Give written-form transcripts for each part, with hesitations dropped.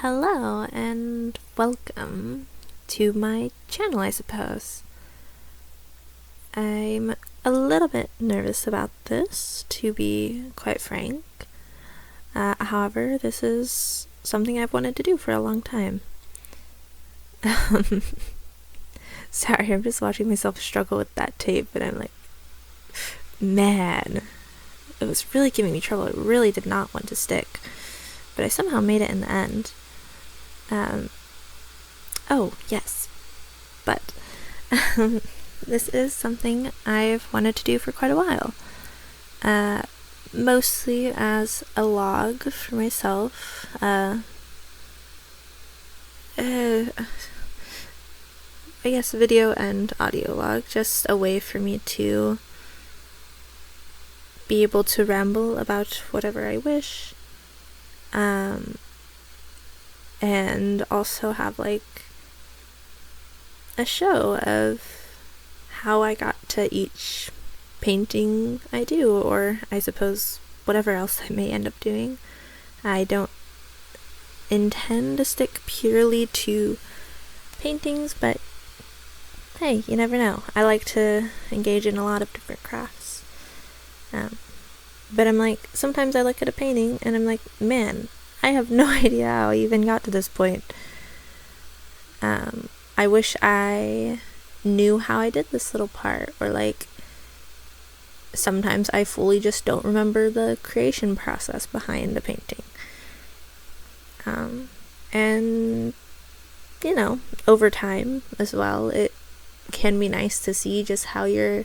Hello and welcome to my channel, I suppose. I'm a little bit nervous about this, to be quite frank. However, this is something I've wanted to do for a long time. Sorry, I'm just watching myself struggle with that tape, and I'm like, man, it was really giving me trouble. It really did not want to stick, but I somehow made it in the end. Oh, yes, but this is something I've wanted to do for quite a while. Mostly as a log for myself. I guess video and audio log, just a way for me to be able to ramble about whatever I wish. And also have like a show of how I got to each painting I do, or I suppose whatever else I may end up doing. I don't intend to stick purely to paintings, but hey, you never know. I like to engage in a lot of different crafts. But I'm like, sometimes I look at a painting and I'm like, man, I have no idea how I even got to this point. I wish I knew how I did this little part, or like, sometimes I fully just don't remember the creation process behind a painting. And, you know, over time as well, it can be nice to see just how your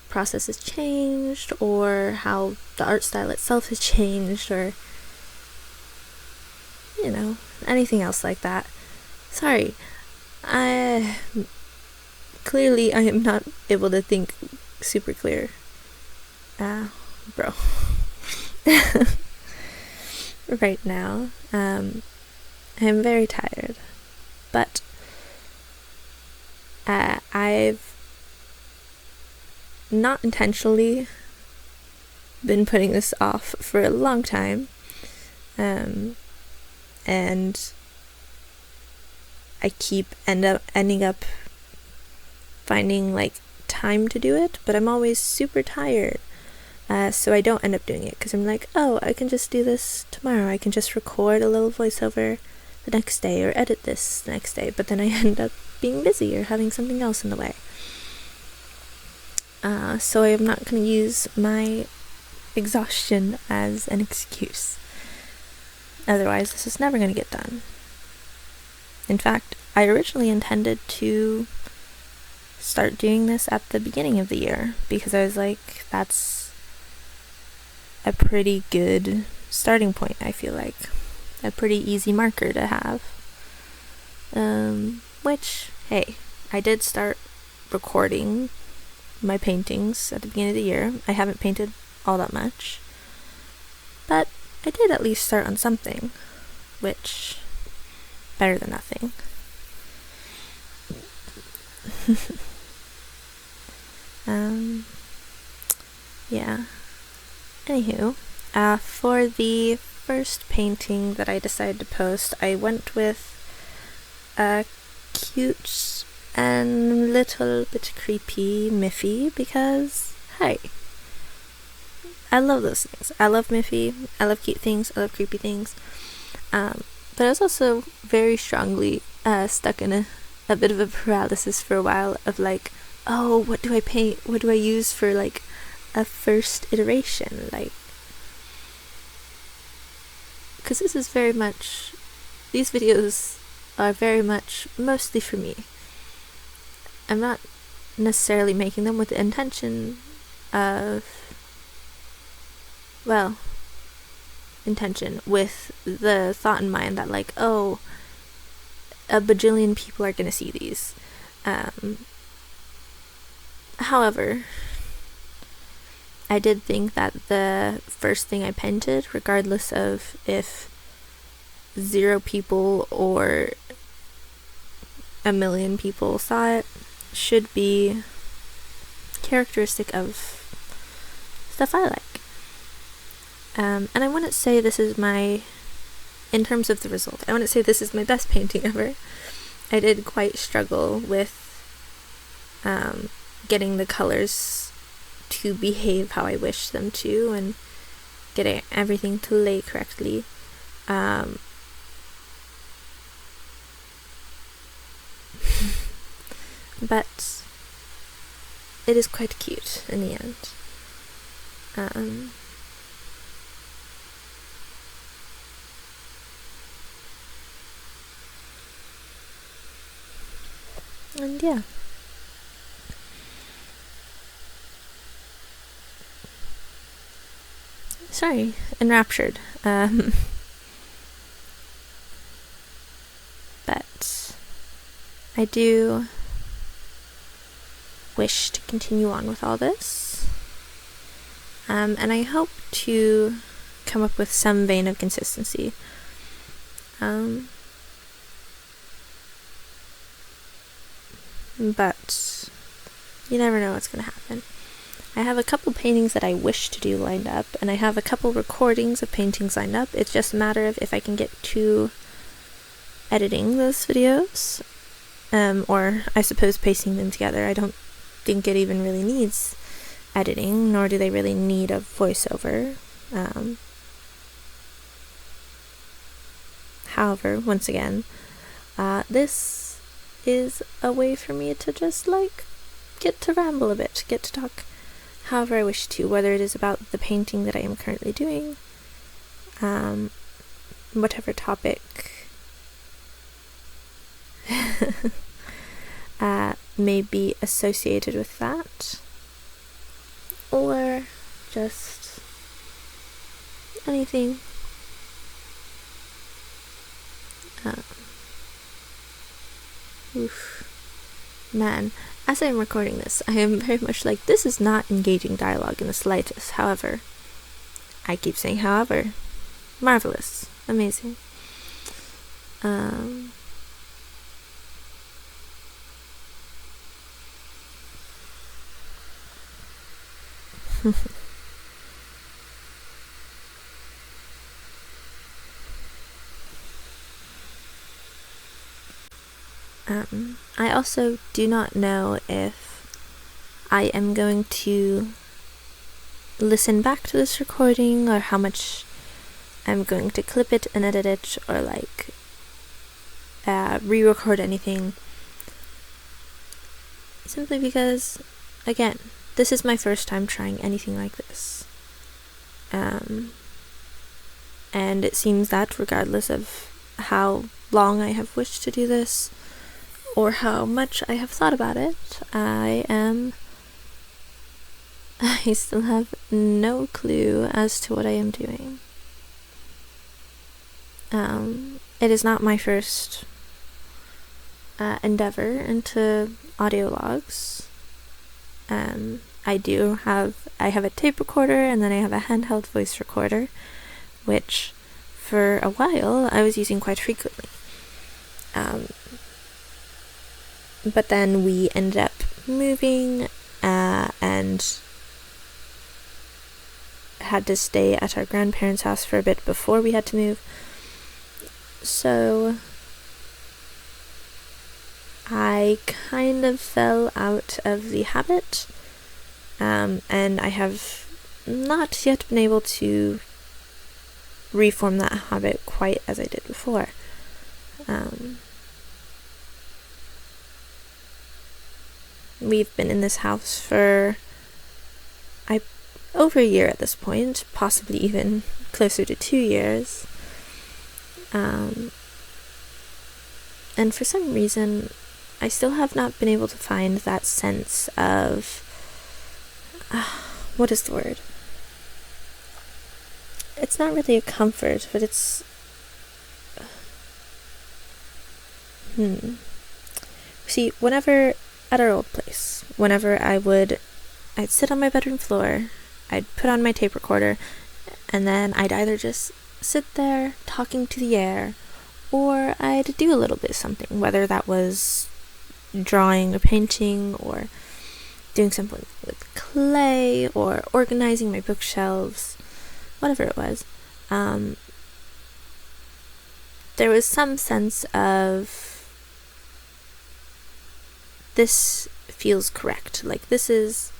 process has changed, or how the art style itself has changed, or, you know, anything else like that. Sorry, clearly I am not able to think super clear. Bro. Right now, I'm very tired, but I've not intentionally been putting this off for a long time, and I keep ending up finding like time to do it, but I'm always super tired, so I don't end up doing it, because I'm like, oh, I can just do this tomorrow, I can just record a little voiceover the next day, or edit this the next day, but then I end up being busy or having something else in the way. So I'm not going to use my exhaustion as an excuse. Otherwise, this is never going to get done. In fact, I originally intended to start doing this at the beginning of the year, because I was like, that's a pretty good starting point, I feel like. A pretty easy marker to have. Which, hey, I did start recording my paintings at the beginning of the year. I haven't painted all that much, but I did at least start on something, which, better than nothing. Yeah. Anywho, for the first painting that I decided to post, I went with a cute and little bit creepy Miffy, because, hey, I love those things. I love Miffy, I love cute things, I love creepy things. But I was also very strongly stuck in a bit of a paralysis for a while of like, oh, what do I paint? What do I use for like a first iteration? Like, because this is very much, these videos are very much mostly for me. I'm not necessarily making them with the intention of, well, intention with the thought in mind that like, oh, a bajillion people are gonna see these. However, I did think that the first thing I painted, regardless of if 0 people or 1,000,000 people saw it, should be characteristic of stuff I like. And I wouldn't say this is my in terms of the result, I wouldn't say this is my best painting ever. I did quite struggle with getting the colors to behave how I wish them to, and getting everything to lay correctly. But it is quite cute in the end. And yeah. Sorry, enraptured. But I do wish to continue on with all this. And I hope to come up with some vein of consistency. But you never know what's going to happen. I have a couple paintings that I wish to do lined up, and I have a couple recordings of paintings lined up. It's just a matter of if I can get to editing those videos, or I suppose pasting them together. I don't think it even really needs editing, nor do they really need a voiceover. However, once again, this is a way for me to just get to ramble a bit, get to talk however I wish to, whether it is about the painting that I am currently doing, whatever topic may be associated with that, or just anything. Man, as I am recording this, I am very much like, this is not engaging dialogue in the slightest. However, I keep saying however. Marvelous. Amazing. I also do not know if I am going to listen back to this recording, or how much I'm going to clip it and edit it, or re-record anything. Simply because, again, this is my first time trying anything like this. And it seems that regardless of how long I have wished to do this, or how much I have thought about it, I still have no clue as to what I am doing. It is not my first endeavor into audio logs. I have a tape recorder, and then I have a handheld voice recorder, which for a while I was using quite frequently. But then we ended up moving, and had to stay at our grandparents' house for a bit before we had to move. So I kind of fell out of the habit, and I have not yet been able to reform that habit quite as I did before. We've been in this house for over a year at this point, possibly even closer to 2 years. And for some reason, I still have not been able to find that sense of, what is the word? It's not really a comfort, but it's, See, whenever, at our old place, whenever I'd sit on my bedroom floor, I'd put on my tape recorder, and then I'd either just sit there talking to the air, or I'd do a little bit of something, whether that was drawing or painting, or doing something with clay, or organizing my bookshelves, whatever it was. there was some sense of, this feels correct. Like, this is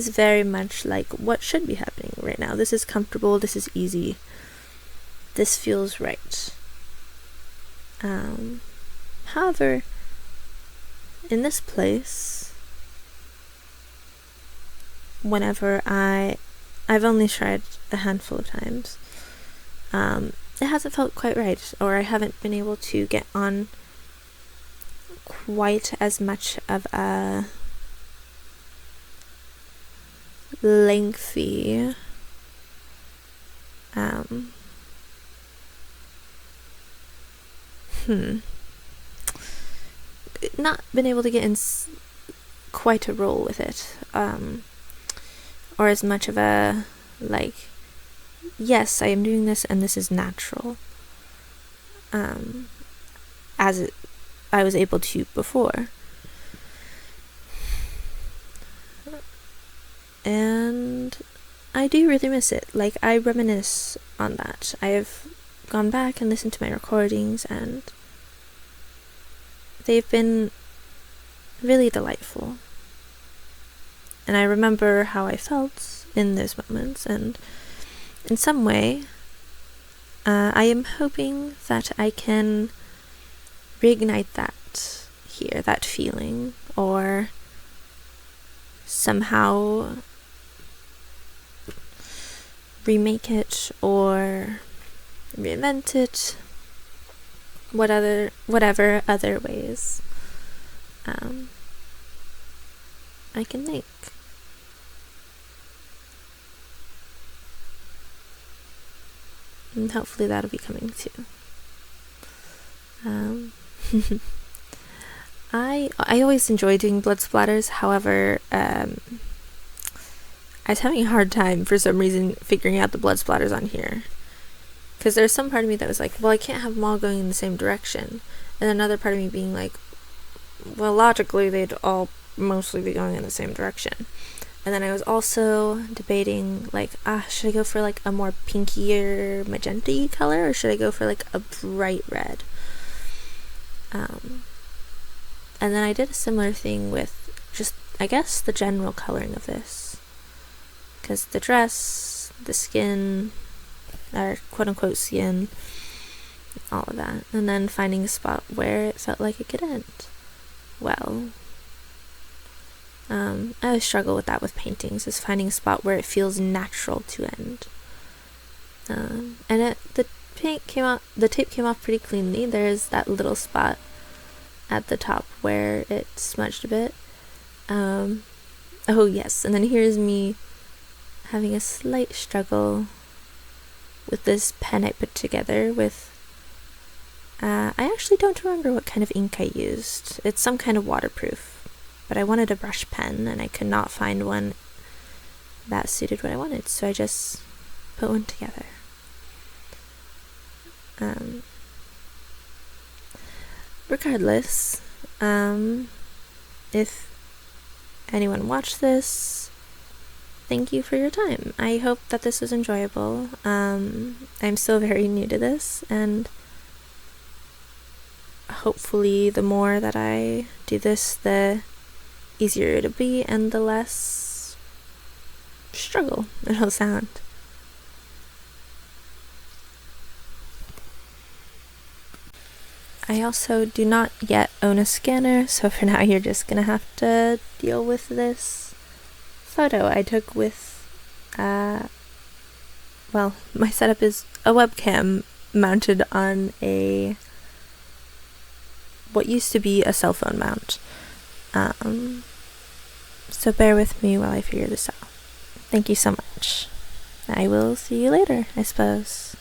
very much like what should be happening right now. This is comfortable, this is easy, this feels right. However, in this place, whenever I've only tried a handful of times, it hasn't felt quite right, or I haven't been able to get on quite as much of a lengthy not been able to get in quite a roll with it, or as much of a, like, yes, I am doing this and this is natural, as I was able to before. And I do really miss it. Like, I reminisce on that. I've gone back and listened to my recordings, and they've been really delightful. And I remember how I felt in those moments, and in some way, I am hoping that I can reignite that here, that feeling, or somehow remake it or reinvent it, whatever other ways I can make. And hopefully that'll be coming too. I always enjoy doing blood splatters. However, I was having a hard time for some reason figuring out the blood splatters on here, because there's some part of me that was like, well, I can't have them all going in the same direction, and another part of me being like, well, logically they'd all mostly be going in the same direction. And then I was also debating, like, should I go for like a more pinkier magenta-y color, or should I go for like a bright red? And then I did a similar thing with just, I guess, the general coloring of this, because the dress, the skin, or quote-unquote skin, all of that, and then finding a spot where it felt like it could end well. I always struggle with that with paintings, is finding a spot where it feels natural to end. And the tape came off pretty cleanly. There's that little spot at the top where it smudged a bit. Oh yes, and then here's me having a slight struggle with this pen I put together with, I actually don't remember what kind of ink I used. It's some kind of waterproof, but I wanted a brush pen and I could not find one that suited what I wanted, so I just put one together. Regardless, if anyone watched this, thank you for your time. I hope that this was enjoyable. I'm still very new to this, and hopefully the more that I do this, the easier it'll be and the less struggle it'll sound. I also do not yet own a scanner, so for now you're just gonna have to deal with this photo I took with, well, my setup is a webcam mounted on what used to be a cell phone mount. So bear with me while I figure this out. Thank you so much. I will see you later, I suppose.